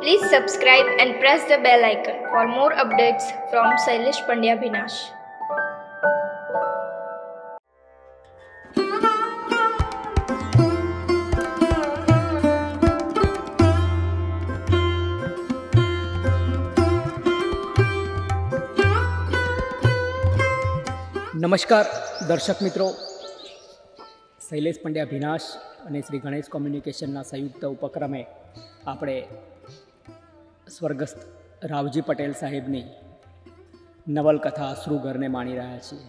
Please subscribe and press the bell icon for more updates from Shailesh Pandya Bhinash. નમસ્કાર દર્શક મિત્રો, શૈલેષ પંડ્યા ભીનાશ અને શ્રી ગણેશ કોમ્યુનિકેશનના સંયુક્ત ઉપક્રમે આપણે સ્વર્ગસ્થ રાવજી પટેલ સાહેબની નવલકથા અશ્રુઘરને માણી રહ્યા છીએ.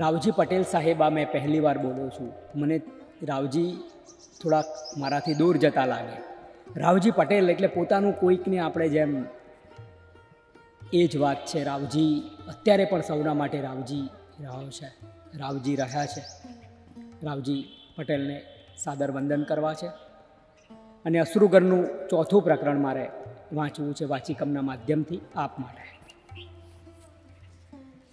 રાવજી પટેલ સાહેબ આ મેં પહેલી વાર બોલ્યો છું. મને રાવજી થોડાક મારાથી દૂર જતા લાગે. રાવજી પટેલ એટલે પોતાનું કોઈકને આપણે જેમ એ જ વાત છે. રાવજી અત્યારે પણ સૌના માટે રાવજી રહ્યા છે. રાવજી પટેલને સાદર વંદન કરવા છે. અને અશ્રુઘરનું ચોથું પ્રકરણ મારે વાંચવું છે વાચિકમના માધ્યમથી આપ માટે.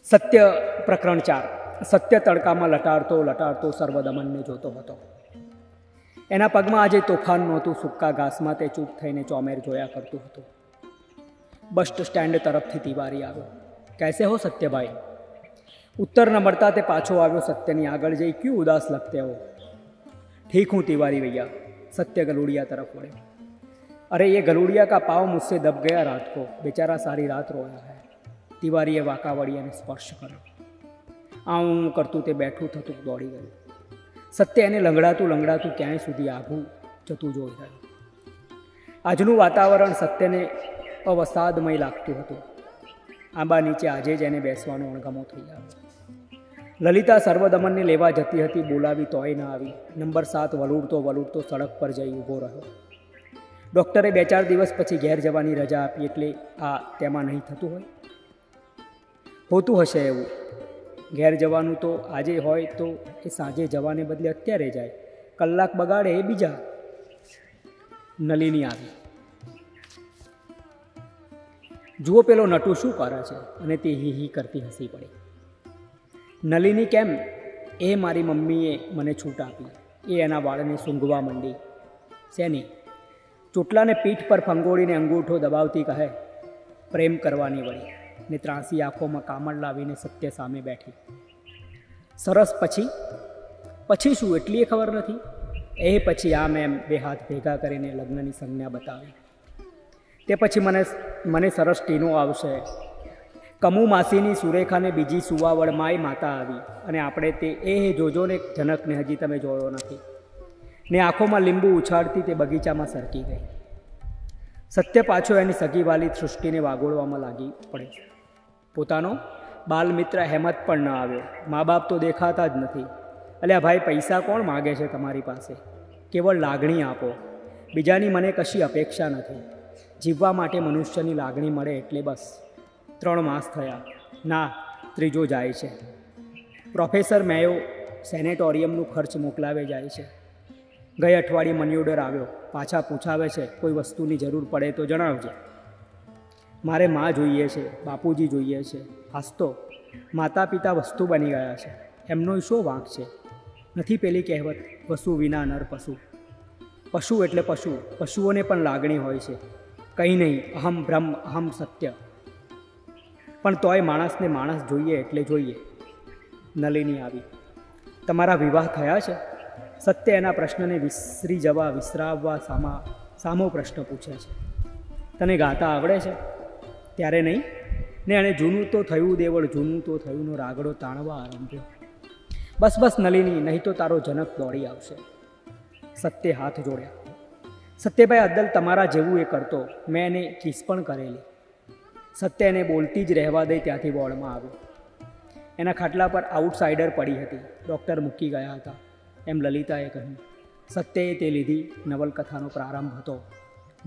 સત્ય પ્રકરણ 4. સત્ય તડકામાં લટાડતો સર્વદમનને જોતો હતો. એના પગમાં આજે તોફાન નહોતું. સૂકા ઘાસમાં તે ચૂપ થઈને ચોમેર જોયા કરતું હતું. બસ સ્ટેન્ડ તરફથી તિવારી આવ્યો. કૈસે હો સત્યભાઈ? ઉત્તર ન મળતા તે પાછો આવ્યો. સત્યની આગળ જઈ ક્યું ઉદાસ લગતે હો? ઠીક હું તિવારી ભૈયા. સત્ય ગલુડિયા તરફ વળ્યો. અરે ये गलूड़िया का पाँव मुझसे दब गया रात को, बेचारा सारी रात रोया है. તિવારીએ વાંકા વળી અને સ્પર્શ કર્યો. આવું કરતું તે બેઠું થતું દોડી ગયું. સત્ય એને લંગડાતું ક્યાંય સુધી આઘું જતું જોઈ રહ્યું. આજનું વાતાવરણ સત્યને અવસાદમય લાગતું હતું. આંબા નીચે આજે જ એને બેસવાનો અણગમો થઈ આવ્યો. લલિતા સર્વદમનને લેવા જતી હતી. બોલાવી તોય ન આવી. નંબર 7 વલુડતો સડક પર જઈ ઊભો રહ્યો. ડૉક્ટરે 2-4 દિવસ પછી ઘેર જવાની રજા આપી, એટલે આ તેમાં નહીં થતું હોય. હોતું હશે એવું. ઘેર જવાનું તો આજે હોય તો એ સાંજે જવાને બદલે અત્યારે જાય. કલાક બગાડે એ બીજા. નલિની આવી. જુઓ પેલો નટુ શું કરે છે? અને તે હી કરતી હસી પડી. નલિની કેમ? એ મારી મમ્મીએ મને છૂટ આપી. એ એના વાળને સૂંઘવા માંડી. શેની? ચોટલાને પીઠ પર ફંગોળીને અંગૂઠો દબાવતી કહે, પ્રેમ કરવાની વળી. ને ત્રાસી આંખોમાં કામળ લાવીને સત્ય સામે બેઠી. સરસ. પછી શું? એટલી ખબર નથી. એ પછી આમ એમ 2 હાથ ભેગા કરીને લગ્નની સંજ્ઞા બતાવી. તે પછી મને સરસ ટીનો આવશે. કમુ માસીની સુરેખાને બીજી સુવાવડ માય માતા આવી. અને આપણે તે જોજો ને જનકને હજી તમે જોયો નથી. ને આંખોમાં લીંબુ ઉછાળતી તે બગીચામાં સરકી ગઈ. સત્ય પાછો એની સગીવાલી સૃષ્ટિને વાગોળવામાં લાગી પડે. પોતાનો બાલમિત્ર હેમત પણ ન આવ્યો. મા બાપ તો દેખાતા જ નથી. અલ્યા ભાઈ, પૈસા કોણ માગે છે તમારી પાસે? કેવળ લાગણી આપો. બીજાની મને કશી અપેક્ષા નથી. જીવવા માટે મનુષ્યની લાગણી મળે એટલે બસ. 3 માસ થયા. ના, 3જો જાય છે. પ્રોફેસર મેયો સેનેટોરિયમનું ખર્ચ મોકલાવે જાય છે. ગઈ અઠવાડિયે મની ઓર્ડર આવ્યો. પાછા પૂછાવે છે, કોઈ વસ્તુની જરૂર પડે તો જણાવજે. મારે માં જોઈએ છે, બાપુજી જોઈએ છે. હાસ્તો માતા પિતા વસ્તુ બની ગયા છે. એમનો શું વાંક છે? નથી પેલી કહેવત, વસુ વિના નર પશુ. પશુ એટલે પશુ. પશુઓને પણ લાગણી હોય છે. કંઈ નહીં, અહમ બ્રહ્મ અહમ સત્ય. પણ તોય માણસને માણસ જોઈએ એટલે જોઈએ. નલિની આવી. તમારા વિવાહ થયા છે? સત્ય એના પ્રશ્નને વિસરાવવા સામો પ્રશ્ન પૂછે છે. તને ગાતા આવડે છે? ત્યારે નહીં. ને એણે જૂનું તો થયું દેવળ, જૂનું તો થયુંનો રાગડો તાણવા આરંભ્યો. બસ નલિની, નહીં તો તારો જનક દોડી આવશે. સત્ય હાથ જોડ્યા. સત્યભાઈ અદ્દલ તમારા જેવું એ કરતો. મેં એને કિસ પણ કરેલી. સત્ય એને બોલતી જ રહેવા દઈ ત્યાંથી વોર્ડમાં આવ્યો. એના ખાટલા પર આઉટસાઇડર પડી હતી. ડૉક્ટર મૂકી ગયા હતા એમ લલિતાએ કહ્યું. સત્યએ તે લીધી. નવલકથાનો પ્રારંભ હતો.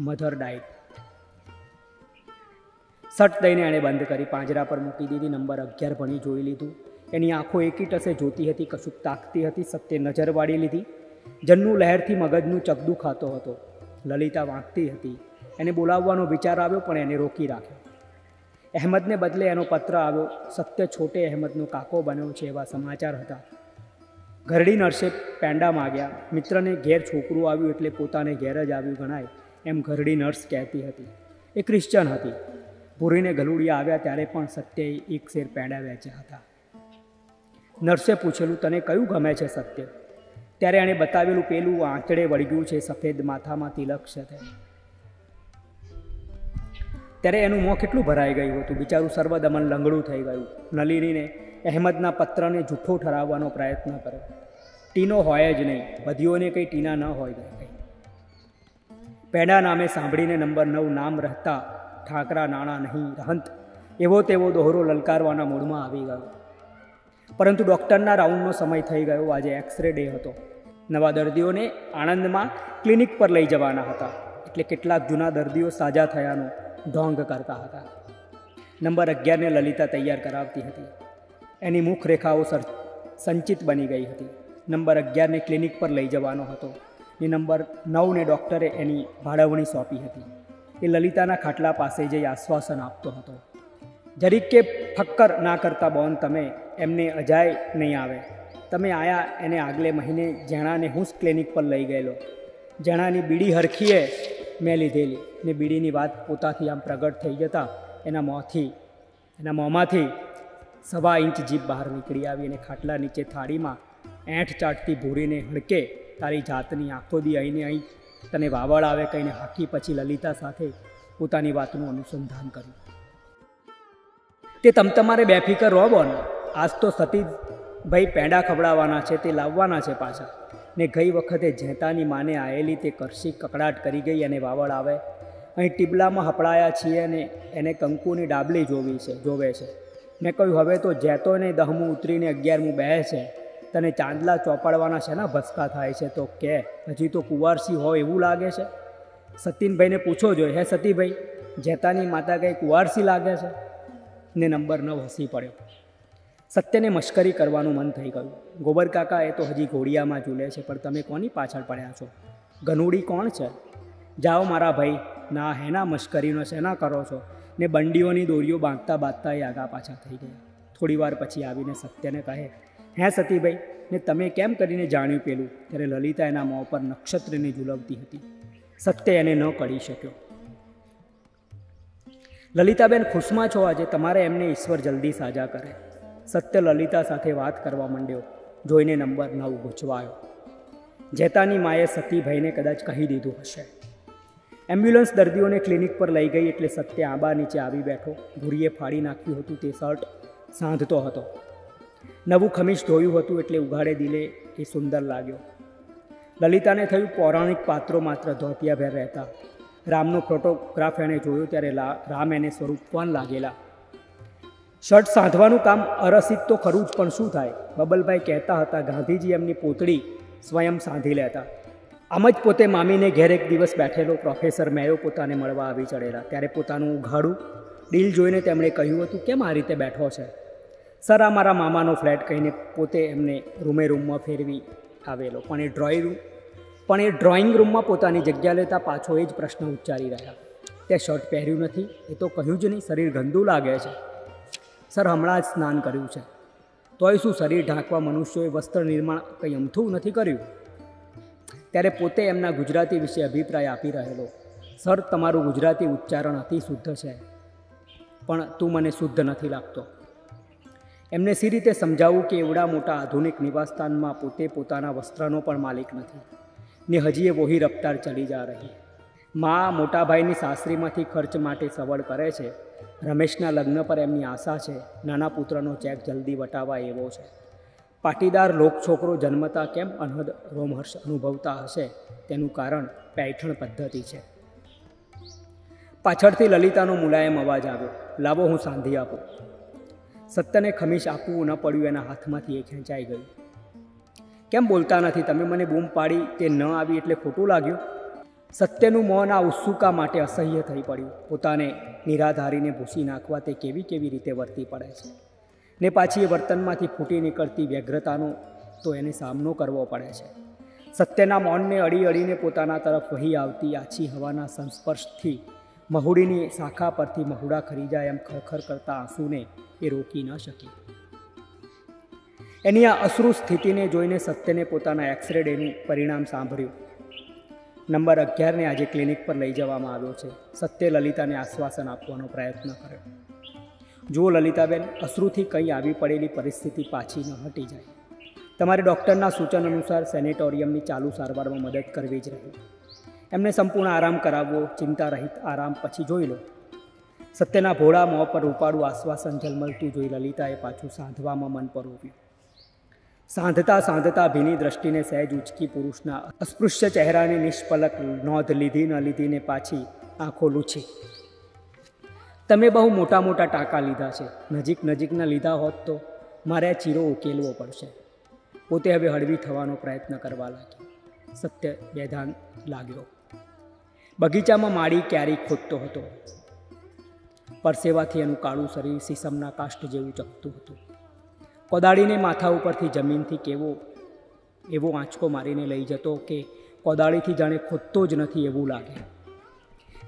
Mother diet. સટ દઈને એણે બંધ કરી. પાંજરા પર મૂકી દીધી. નંબર 11 ભણી જોઈ લીધું. એની આંખો એકી ટસે જોતી હતી, કશુંક તાકતી હતી. સત્યે નજર વાળી લીધી. જન્નું લહેરથી મગજનું ચકદું ખાતો હતો. લલિતા વાંકતી હતી. એને બોલાવવાનો વિચાર આવ્યો, પણ એને રોકી રાખ્યો. અહેમદને બદલે એનો પત્ર આવ્યો. સત્ય છોટે અહેમદનો કાકો બન્યો છે એવા સમાચાર હતા. ઘરડી નર્સે પેંડા માગ્યા. મિત્રને ઘેર છોકરું આવ્યું એટલે પોતાને ઘેર જ આવ્યું ગણાય એમ ઘરડી નર્સ કહેતી હતી. એ ક્રિશ્ચન હતી. ભૂરીને ગલુડિયા આવ્યા ત્યારે પણ સત્યએ એક શેર પેંડા વેચ્યા હતા. નર્સે પૂછેલું, તને કયું ગમે છે સત્ય? ત્યારે એણે બતાવેલું પેલું આંચડે વળગ્યું છે, સફેદ માથામાં તિલક છે તે. ત્યારે એનું મોં કેટલું ભરાઈ ગયું હતું. બિચારું સર્વદમન લંગડું થઈ ગયું. નલિનીને અહેમદના પત્રને જૂઠો ઠરાવવાનો પ્રયત્ન કર્યો. ટીનો હોય જ નહીં, બધીઓને કંઈ ટીના ન હોય કંઈ. પેંડા નામે સાંભળીને નંબર 9 નામ રહેતા ઠાકરા નાણાં નહીં રહંત એવો તેવો દોહરો લલકારવાના મૂડમાં આવી ગયો. પરંતુ ડૉક્ટરના રાઉન્ડનો સમય થઈ ગયો. આજે એક્સરે ડે હતો. નવા દર્દીઓને આણંદમાં ક્લિનિક પર લઈ જવાના હતા. એટલે કેટલાક જૂના દર્દીઓ સાજા થયાનું ઢોંગ કરતા હતા. નંબર 11ને લલિતા તૈયાર કરાવતી હતી. એની મુખરેખાઓ સંચિત બની ગઈ હતી. નંબર 11ને ક્લિનિક પર લઈ જવાનો હતો. એ નંબર 9ને ડૉક્ટરે એની ભાડવણી સોંપી હતી. એ લલિતાના ખાટલા પાસે જઈ આશ્વાસન આપતો હતો. જરીક કે ફક્કર ના કરતા બોન, તમે એમને અજાય નહીં આવે. તમે આયા એને આગલે મહિને જેણાને હું જ ક્લિનિક પર લઈ ગયેલો. જેણાની બીડી હરખીએ મેં લીધેલી ને બીડીની વાત પોતાથી આમ પ્રગટ થઈ જતાં એના મોંમાંથી 1.25 ઇંચ જીભ બહાર નીકળી આવી અને ખાટલા નીચે થાળીમાં એંઠ ચાટતી ભૂરીને હડકે, તારી જાતની આંખો દી અહીંને અહીં તને વાવડ આવે કહીને હાકી પછી લલિતા સાથે પોતાની વાતનું અનુસંધાન કર્યું. તે તમારે બેફિકર રહો બોન. આજ તો સતીભાઈ પેંડા ખવડાવવાના છે, તે લાવવાના છે પાછા. ને ગઈ વખતે જેતાની માને આવેલી તે કરશી કકડાટ કરી ગઈ અને વાવડ આવે. અહીં ટીબલામાં હપડાયા છીએ અને એને કંકુની ડાબલી જોવે છે. મેં કહ્યું, હવે તો જેતોને 10મું ઉતરીને 11મું બેહે છે. તને ચાંદલા ચોપાડવાના છે ને ભસકા થાય છે તો કે હજી તો કુંવારસી હોય એવું લાગે છે. સતીનભાઈને પૂછો જોઈએ, હે સતીભાઈ, જેતાની માતા કંઈ કુંવારસી લાગે છે? ને નંબર 9 હસી પડ્યો. સત્યને મશ્કરી કરવાનું મન થઈ ગયું. ગોબર કાકા એ તો હજી ઘોડિયામાં ઝૂલે છે, પણ તમે કોની પાછળ પડ્યા છો? ગનુડી કોણ છે? જાઓ મારા ભાઈ, ના હેના મશ્કરીનો શેના કરો છો? ને બંડીઓની દોરીઓ બાંધતા એ આગા પાછા થઈ ગયા. થોડી વાર પછી આવીને સત્યને કહે, હે સતીભાઈ, ને તમે કેમ કરીને જાણ્યું પેલું? ત્યારે લલિતા એના મોં પર નક્ષત્રની ઝૂલવતી હતી. સત્ય એને ન કળી શક્યો. લલિતાબેન, ખુશમાં છો આજે? તમારે એમને ઈશ્વર જલ્દી સાજા કરે. સત્ય લલિતા સાથે વાત કરવા માંડ્યો. જોઈને નંબર 9 ગૂંચવાયો. જેતાની માએ સતીભાઈને કદાચ કહી દીધું હશે. એમ્બ્યુલન્સ દર્દીઓને ક્લિનિક પર લઈ ગઈ એટલે સત્ય આંબા નીચે આવી બેઠો. ભૂરીએ ફાડી નાખ્યું હતું તે શર્ટ સાંધતો હતો. નવું ખમીસ ધોયું હતું એટલે ઉઘાડે દિલે એ સુંદર લાગ્યો. લલિતાને થયું પૌરાણિક પાત્રો માત્ર ધોતિયાભેર રહેતા. રામનો ફોટોગ્રાફ એણે જોયો ત્યારે રામ એને સ્વરૂપવાન લાગેલા. શર્ટ સાંધવાનું કામ અરસિત તો ખરું જ, પણ શું થાય? બબલભાઈ કહેતા હતા ગાંધીજી એમની પોતળી સ્વયં સાંધી લેતા. આમ જ પોતે મામીને ઘેર એક દિવસ બેઠેલો પ્રોફેસર મેયો પોતાને મળવા આવી ચડેલા. ત્યારે પોતાનું ઉઘાડું ડીલ જોઈને તેમણે કહ્યું હતું, કેમ આ રીતે બેઠો છે? સર, આ મારા મામાનો ફ્લેટ કહીને પોતે એમને રૂમમાં ફેરવી આવેલો. પણ એ ડ્રોઈંગ રૂમમાં પોતાની જગ્યા લેતા પાછો એ જ પ્રશ્ન ઉચ્ચારી રહ્યા, તે શર્ટ પહેર્યું નથી? એ તો કહ્યું જ નહીં, શરીર ગંદુ લાગે છે. સર, હમણાં જ સ્નાન કર્યું છે. તોય શું શરીર ઢાંકવા મનુષ્યોએ વસ્ત્ર નિર્માણ કંઈ અમથું નથી કર્યું? ત્યારે પોતે એમના ગુજરાતી વિશે અભિપ્રાય આપી રહેલો, સર, તમારું ગુજરાતી ઉચ્ચારણ અતિ શુદ્ધ છે, પણ તું મને શુદ્ધ નથી લાગતો. એમને સી રીતે સમજાવવું કે એવડા મોટા આધુનિક નિવાસસ્થાનમાં પોતે પોતાના વસ્ત્રનો પણ માલિક નથી ને હજી એ વોહી રફતાર ચલી જા રહી. મા મોટાભાઈની સાસરીમાંથી ખર્ચ માટે સવડ કરે છે. રમેશના લગ્ન પર એમની આશા છે. નાના પુત્રનો ચેક જલ્દી વટાવાય એવો છે. પાટીદાર લોક છોકરો જન્મતા કેમ અનહદ રોમહર્ષ અનુભવતા હશે તેનું કારણ પૈઠણ પદ્ધતિ છે. પાછળથી લલિતાનો મુલાયમ અવાજ આવ્યો, લાવો હું સાંધી આપું. સત્યને ખમીસ આપવું ન પડ્યું, એના હાથમાંથી એ ખેંચાઈ ગયું. કેમ બોલતા નથી? તમે મને બૂમ પાડી તે ન આવી એટલે ખોટું લાગ્યું? સત્યનું મૌન આ ઉત્સુકા માટે અસહ્ય થઈ પડ્યું. પોતાને નિરાધારીને ભૂસી નાખવા તે કેવી રીતે વર્તી પડે છે ને પાછી એ વર્તનમાંથી ફૂટી નીકળતી વ્યગ્રતાનો તો એને સામનો કરવો પડે છે. સત્યના મૌનને અડીને પોતાના તરફ વહી આવતી આછી હવાના સંસ્પર્શથી મહુડીની શાખા પરથી મહુડા ખરી જાય એમ ખરખર કરતા આંસુને એ રોકી ન શકી. એની આ અશ્રુ સ્થિતિને જોઈને સત્યને પોતાના એક્સરે ડેનું પરિણામ સાંભળ્યું. નંબર 11ને આજે ક્લિનિક પર લઈ જવામાં આવ્યો છે. સત્યે લલિતાને આશ્વાસન આપવાનો પ્રયત્ન કર્યો. જુઓ લલિતાબેન, અશ્રુથી કંઈ આવી પડેલી પરિસ્થિતિ પાછી ન હટી જાય. તમારે ડૉક્ટરના સૂચન અનુસાર સેનેટોરિયમની ચાલુ સારવારમાં મદદ કરવી જ રહી. એમને સંપૂર્ણ આરામ કરાવવો, ચિંતા રહિત આરામ પછી જોઈ લો. સત્યના ભોળા મોં પર રૂપાળું આશ્વાસન ઝલમલતું જોઈ લલિતાએ પાછું સાંધવામાં મન પરોવ્યું. સાંધતા સાંધતા ભીની દ્રષ્ટિને સહેજ ઉચકી પુરુષના અસ્પૃશ્ય ચહેરાની નિષ્પલક નોંધ લીધી ન લીધીને પાછી આંખો લૂછી. તમે બહુ મોટા મોટા ટાંકા લીધા છે. નજીકના લીધા હોત તો મારે આ ચીરો ઉકેલવો પડશે. પોતે હવે હળવી થવાનો પ્રયત્ન કરવા લાગી. સત્ય બેધાન લાગ્યો. બગીચામાં માળી ક્યારી ખોદતો હતો. પરસેવાથી એનું કાળું શરીર સીસમના કાષ્ઠ જેવું ચકતું હતું. કોદાળીને માથા ઉપરથી જમીનથી એવો આંચકો મારીને લઈ જતો કે કોદાળીથી જાણે ખોદતો જ નથી એવું લાગે.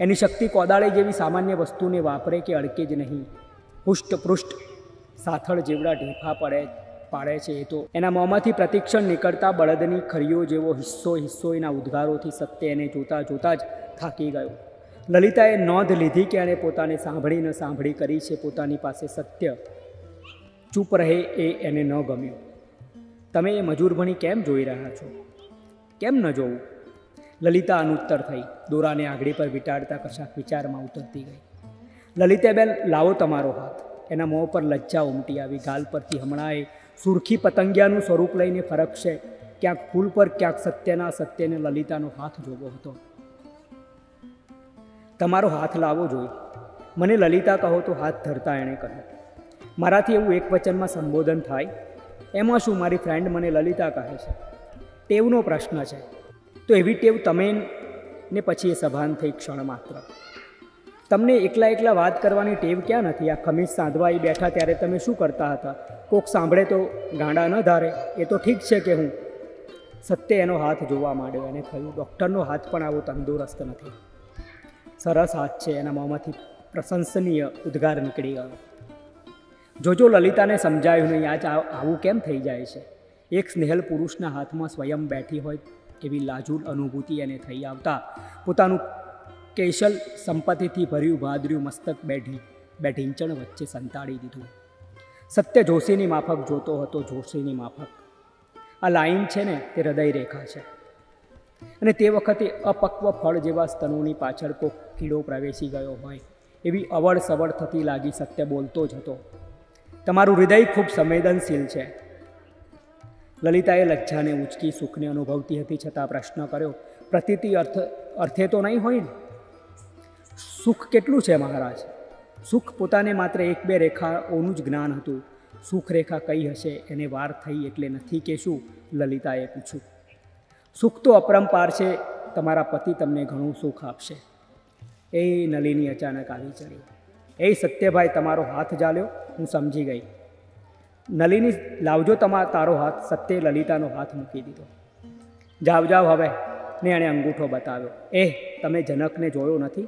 એની શક્તિ કોદાળી જેવી સામાન્ય વસ્તુને વાપરે કે અડકે જ નહીં. પુષ્ટપૃષ્ઠ સાથળ જેવડા ઢેફા પાડે છે. એ તો એના મોંમાંથી પ્રતિક્ષણ નીકળતા બળદની ખરીઓ જેવો હિસ્સો એના ઉદ્ગારોથી સત્ય એને જોતાં જ થાકી ગયો. લલિતાએ નોંધ લીધી કે એણે પોતાને સાંભળી કરી છે. પોતાની પાસે સત્ય ચૂપ રહે એ એને ન ગમ્યું. તમે એ મજૂર ભણી કેમ જોઈ રહ્યા છો? કેમ ન જોવું? લલિતા અનુત્તર થઈ. દોરાને આગળી પર વીંટાળતા કશાક વિચારમાં ઉતરતી ગઈ. લલિતાબેન, લાવો તમારો હાથ. એના મોં પર લજ્જા ઉમટી આવી. ગાલ પરથી હમણાં એ સુરખી પતંગિયાનું સ્વરૂપ લઈને ફરકશે. ક્યાંક ફૂલ પર, ક્યાંક સત્યને લલિતાનો હાથ જોવો હતો. તમારો હાથ લાવો જોઈ. મને લલિતા કહો તો હાથ ધરતા એણે કહ્યું. મારાથી એવું એક વચનમાં સંબોધન થાય? એમાં શું, મારી ફ્રેન્ડ મને લલિતા કહે છે. ટેવનો પ્રશ્ન છે. તો એવી ટેવ તમે ને પછી એ સભાન થઈ ક્ષણ માત્ર. તમને એકલા વાત કરવાની ટેવ ક્યાં નથી? આ ખમીજ સાંધવા એ બેઠા ત્યારે તમે શું કરતા હતા? કોક સાંભળે તો ગાંડા ન ધારે. એ તો ઠીક છે કે હું. સત્ય એનો હાથ જોવા માંડ્યો. એને થયું ડૉક્ટરનો હાથ પણ આવો તંદુરસ્ત નથી. સરસ હાથ છે. એના મોંમાંથી પ્રશંસનીય ઉદ્ગાર નીકળી ગયો. જોજો લલિતાને સમજાયું નહીં આજ આવું કેમ થઈ જાય છે. એક સ્નેહલ પુરુષના હાથમાં સ્વયં બેઠી હોય એવી લાજુલ અનુભૂતિ એને થઈ આવતા પોતાનું કેશલ સંપત્તિથી ભર્યું ભાદર્યું મસ્તક બે ઢીંચણ વચ્ચે સંતાડી દીધું. સત્ય જોશીની માફક જોતો હતો. જોશીની માફક. આ લાઈન છે ને તે હૃદય રેખા છે. અને તે વખતે અપક્વ ફળ જેવા સ્તનોની પાછળ કોક કીડો પ્રવેશી ગયો હોય એવી અવળ સવળ થતી લાગી. સત્ય બોલતો જ હતો. તમારું હૃદય ખૂબ સંવેદનશીલ છે. લલિતાએ લજ્જાને ઉંચકી. સુખને અનુભવતી હતી છતાં પ્રશ્ન કર્યો. પ્રતીતિ અર્થે તો નહીં હોય ને? સુખ કેટલું છે મહારાજ? સુખ પોતાને માત્ર 1-2 રેખાઓનું જ જ્ઞાન હતું. સુખ રેખા કઈ હશે એને વાર થઈ એટલે નથી કે શું? લલિતાએ પૂછ્યું. સુખ તો અપરંપાર છે. તમારા પતિ તમને ઘણું સુખ આપશે. એ નલિની અચાનક આવી ચડી. એ સત્યભાઈ, તમારો હાથ ઝાલ્યો. હું સમજી ગઈ. નલિની, લાવજો તારો હાથ. સત્યે લલિતાનો હાથ મૂકી દીધો. જાવ હવે. ને એણે અંગૂઠો બતાવ્યો. તમે જનકને જોયો નથી?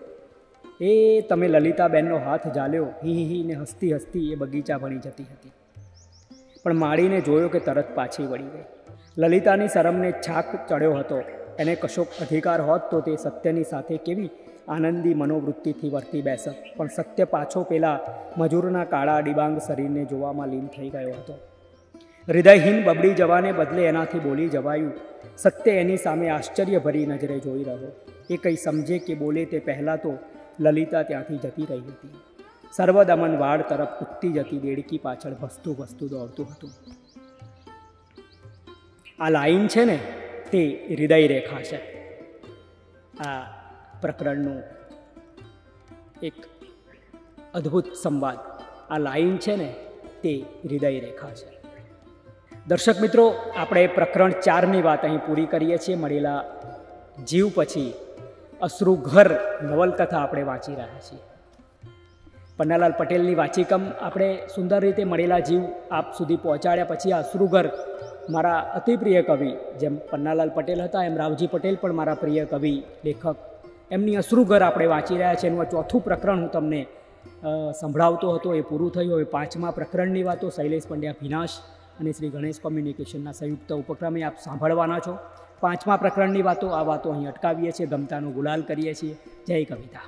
તમે લલિતાબેનનો હાથ ઝાલ્યો. હી ને હસતી એ બગીચા ભણી જતી હતી. પણ માળીને જોયો કે તરત પાછી વળી ગઈ. લલિતાની શરમને છાક ચડ્યો હતો. એને કશોક અધિકાર હોત તો તે સત્યની સાથે કેવી આનંદી મનોવૃત્તિથી વર્તી બેસત. પણ સત્ય પાછો પેલા મજૂરના કાળા ડિબાંગ શરીરને જોવામાં લીન થઈ ગયો હતો. હૃદયહીન બબડી જવાને બદલે એનાથી બોલી જવાયું. સત્ય એની સામે આશ્ચર્યભરી નજરે જોઈ રહ્યો. એ કંઈ સમજે કે બોલે તે પહેલાં તો લલિતા ત્યાંથી જતી રહી હતી. સર્વદમન વાડ તરફ કૂદતી જતી દેડકી પાછળ ભસતું દોડતું હતું. આ લાઈન છે ને તે હૃદય રેખા છે. આ પ્રકરણનું એક અદ્ભુત સંવાદ. આ લાઈન છે ને તે હૃદય રેખા છે. દર્શક મિત્રો, આપણે પ્રકરણ 4ની વાત અહીં પૂરી કરીએ છીએ. મળેલા જીવ પછી અશ્રુઘર નવલકથા આપણે વાંચી રહ્યા છીએ. પન્નાલાલ પટેલની વાંચીકમ આપણે સુંદર રીતે મળેલા જીવ આપ સુધી પહોંચાડ્યા પછી આ અશ્રુઘર મારા અતિ પ્રિય કવિ, જેમ પન્નાલાલ પટેલ હતા એમ રાવજી પટેલ પણ મારા પ્રિય કવિ લેખક, એમની અશ્રુઘર આપણે વાંચી રહ્યા છીએ. એનું આ 4થું પ્રકરણ હું તમને સંભળાવતો હતો એ પૂરું થયું. હવે 5મા પ્રકરણની વાતો શૈલેષ પંડ્યા ભીનાશ અને શ્રી ગણેશ કોમ્યુનિકેશનના સંયુક્ત ઉપક્રમે આપ સાંભળવાના છો. 5મા પ્રકરણની વાતો આ વાતો અહીં અટકાવીએ છીએ. ગમતાનો ગુલાલ કરીએ છીએ. જય કવિતા.